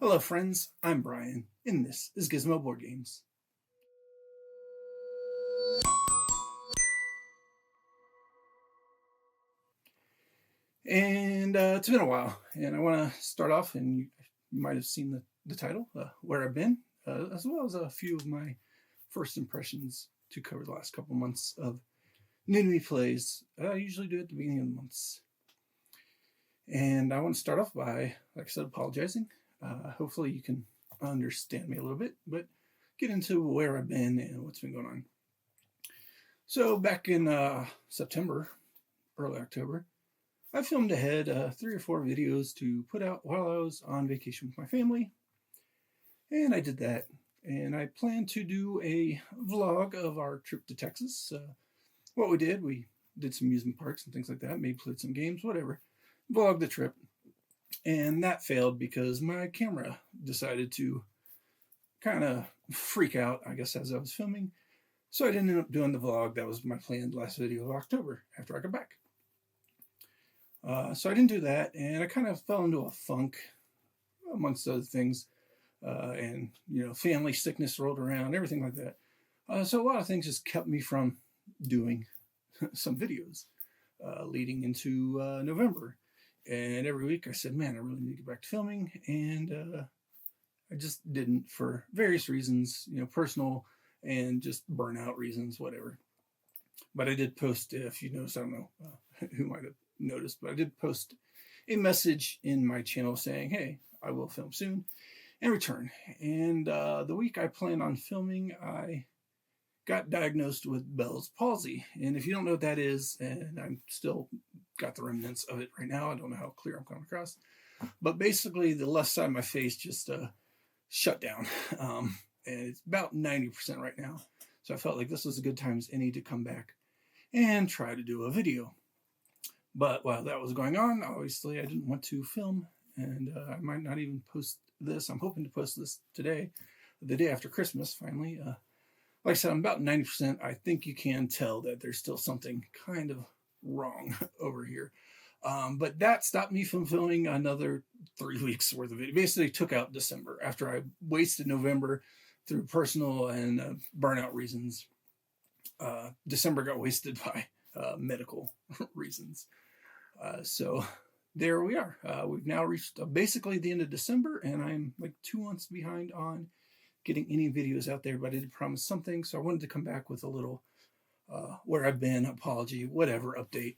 Hello, friends. I'm Brian, and this is Gizmo Board Games. And it's been a while, and I want to start off, and you might have seen the title, Where I've Been, as well as a few of my first impressions to cover the last couple months of new to me plays. I usually do it at the beginning of the months. And I want to start off by, like I said, apologizing. Hopefully you can understand me a little bit, but get into where I've been and what's been going on. So back in September, early October, I filmed ahead 3 or 4 videos to put out while I was on vacation with my family. And I did that. And I plan to do a vlog of our trip to Texas. What we did some amusement parks and things like that, maybe played some games, whatever. Vlog the trip. And that failed because my camera decided to kind of freak out, I guess, as I was filming. So I didn't end up doing the vlog. That was my planned last video of October after I got back. So I didn't do that, and I kind of fell into a funk, amongst other things, and family sickness rolled around, everything like that. So a lot of things just kept me from doing some videos leading into November. And every week I said, man, I really need to get back to filming, and I just didn't for various reasons, personal and just burnout reasons, whatever. But I did post, if you noticed, I don't know who might have noticed, but I did post a message in my channel saying, hey, I will film soon and return. And the week I planned on filming, I got diagnosed with Bell's palsy. And if you don't know what that is, and I'm still got the remnants of it right now, I don't know how clear I'm coming across, but basically the left side of my face just shut down. And it's about 90% right now. So I felt like this was a good time as any to come back and try to do a video. But while that was going on, obviously I didn't want to film, and I might not even post this. I'm hoping to post this today, the day after Christmas, finally. Like I said, I'm about 90%. I think you can tell that there's still something kind of wrong over here. But that stopped me from filming another 3 weeks worth of video. Basically took out December after I wasted November through personal and burnout reasons. December got wasted by medical reasons. So there we are. We've now reached basically the end of December, and I'm like 2 months behind on getting any videos out there, but I did promise something, so I wanted to come back with a little where I've been, apology, whatever, update,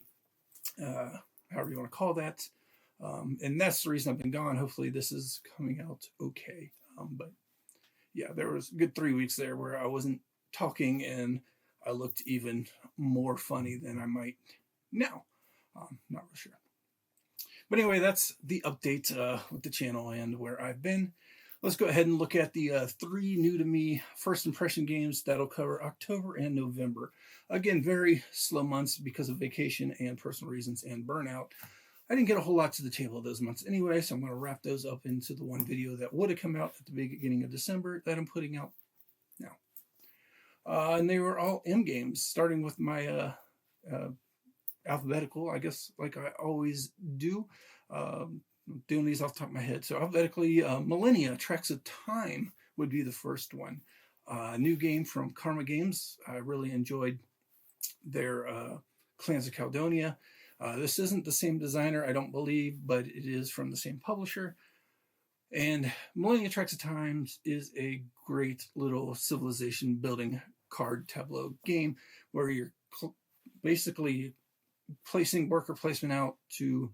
however you want to call that. And that's the reason I've been gone. Hopefully this is coming out okay. But yeah, there was a good 3 weeks there where I wasn't talking, and I looked even more funny than I might now. Not real sure. But anyway, that's the update with the channel and where I've been. Let's go ahead and look at the 3 new to me first impression games that'll cover October and November. Again, very slow months because of vacation and personal reasons and burnout. I didn't get a whole lot to the table those months anyway, so I'm going to wrap those up into the one video that would have come out at the beginning of December that I'm putting out now. And they were all M games, starting with my alphabetical, I guess, like I always do. Doing these off the top of my head. So alphabetically, Millennia, Tracks of Time would be the first one. New game from Karma Games. I really enjoyed their Clans of Caledonia. This isn't the same designer, I don't believe, but it is from the same publisher. And Millennia Tracks of Time is a great little civilization building card tableau game where you're basically placing worker placement out to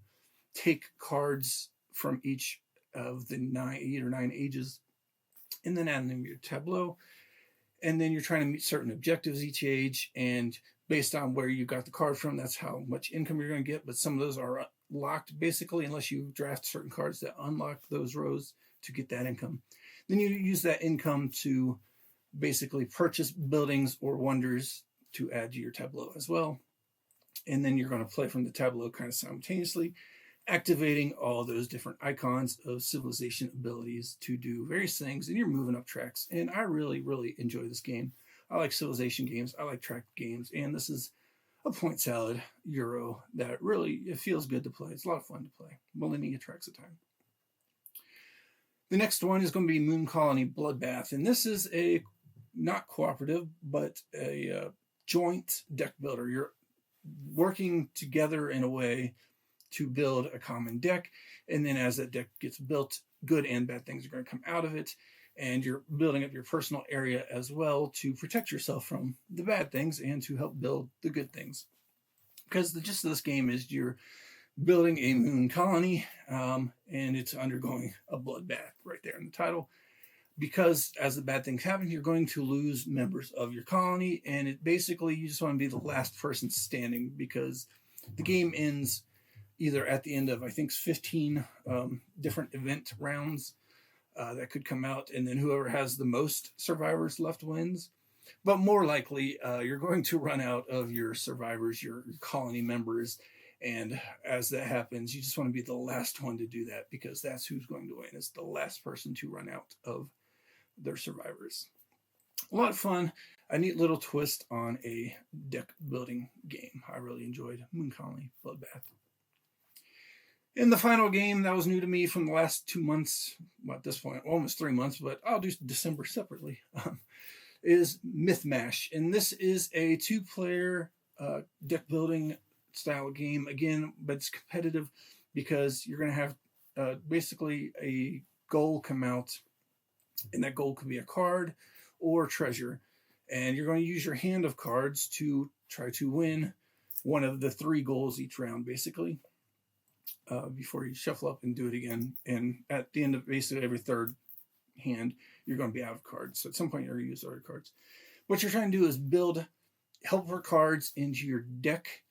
take cards from each of the 8 or 9 ages and then add them to your tableau. And then you're trying to meet certain objectives each age. And based on where you got the card from, that's how much income you're going to get. But some of those are locked basically unless you draft certain cards that unlock those rows to get that income. Then you use that income to basically purchase buildings or wonders to add to your tableau as well. And then you're going to play from the tableau kind of simultaneously, activating all those different icons of civilization abilities to do various things, and you're moving up tracks. And I really, really enjoy this game. I like civilization games. I like track games. And this is a point salad Euro that really, it feels good to play. It's a lot of fun to play. Millennia Tracks of Time. The next one is going to be Moon Colony Bloodbath, and this is a not cooperative, but a joint deck builder. You're working together in a way to build a common deck, and then as that deck gets built, good and bad things are going to come out of it, and you're building up your personal area as well to protect yourself from the bad things and to help build the good things. Because the gist of this game is you're building a moon colony, and it's undergoing a bloodbath right there in the title. Because as the bad things happen, you're going to lose members of your colony, and it basically you just want to be the last person standing, because the game ends either at the end of, I think, 15 different event rounds that could come out, and then whoever has the most survivors left wins. But more likely, you're going to run out of your survivors, your colony members, and as that happens, you just want to be the last one to do that, because that's who's going to win. It's the last person to run out of their survivors. A lot of fun, a neat little twist on a deck building game. I really enjoyed Moon Colony Bloodbath. In the final game that was new to me from the last 2 months, well, at this point, almost 3 months, but I'll do December separately, is Myth Mash. And this is a 2-player deck building style game, again, but it's competitive because you're going to have basically a goal come out, and that goal could be a card or treasure. And you're going to use your hand of cards to try to win one of the 3 goals each round, basically. Before you shuffle up and do it again. And at the end of basically every third hand, you're going to be out of cards. So at some point, you're going to use other cards. What you're trying to do is build helper cards into your deck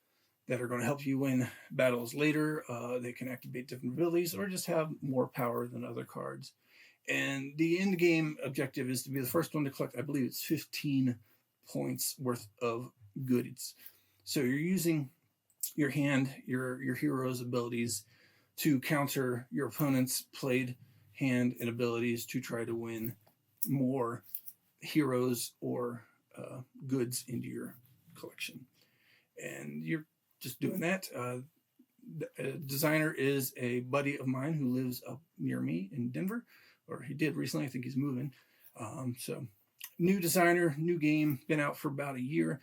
that are going to help you win battles later. They can activate different abilities or just have more power than other cards. And the end game objective is to be the first one to collect, I believe it's 15 points worth of goodies. So you're using your hand, your hero's abilities to counter your opponent's played hand and abilities to try to win more heroes or goods into your collection. And you're just doing that. The designer is a buddy of mine who lives up near me in Denver, or he did recently. I think he's moving. So new designer, new game, been out for about a year.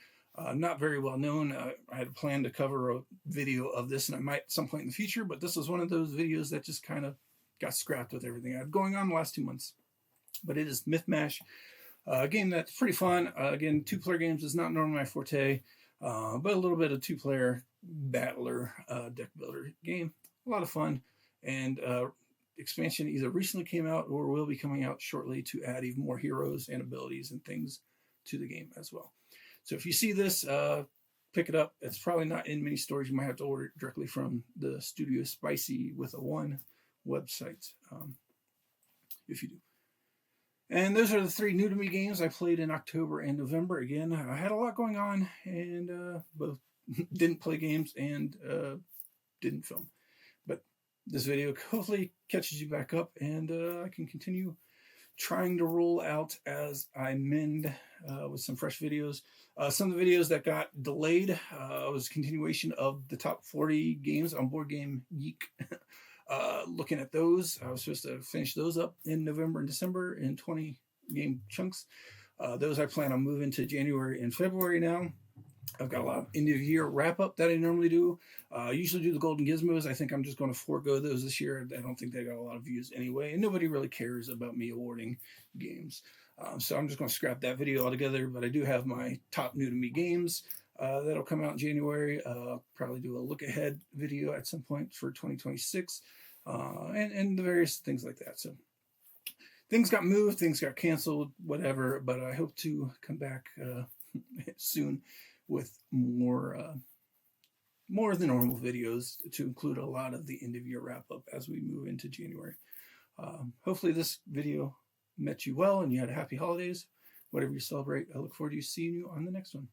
Not very well known. I had a plan to cover a video of this, and I might at some point in the future, but this was one of those videos that just kind of got scrapped with everything I had going on the last 2 months. But it is Myth Mash, a game that's pretty fun. Again, 2-player games is not normally my forte, but a little bit of 2-player battler deck builder game. A lot of fun, and expansion either recently came out or will be coming out shortly to add even more heroes and abilities and things to the game as well. So if you see this, pick it up. It's probably not in many stores. You might have to order it directly from the Studio Spicy with a 1 website, if you do. And those are the 3 new to me games I played in October and November. Again, I had a lot going on, and both didn't play games and didn't film. But this video hopefully catches you back up, and I can continue trying to roll out as I mend with some fresh videos. Some of the videos that got delayed was a continuation of the top 40 games on Board Game Geek. Looking at those, I was supposed to finish those up in November and December in 20 game chunks. Those I plan on moving to January and February now. I've got a lot of end of year wrap up that I normally do. I usually do the Golden Gizmos. I think I'm just going to forego those this year. I don't think they got a lot of views anyway, and nobody really cares about me awarding games. So I'm just going to scrap that video altogether, but I do have my top new to me games that'll come out in January. Probably do a look ahead video at some point for 2026, and the various things like that. So things got moved, things got canceled, whatever, but I hope to come back soon with more than normal videos to include a lot of the end of year wrap up as we move into January. Hopefully this video met you well and you had a happy holidays, whatever you celebrate. I look forward to seeing you on the next one.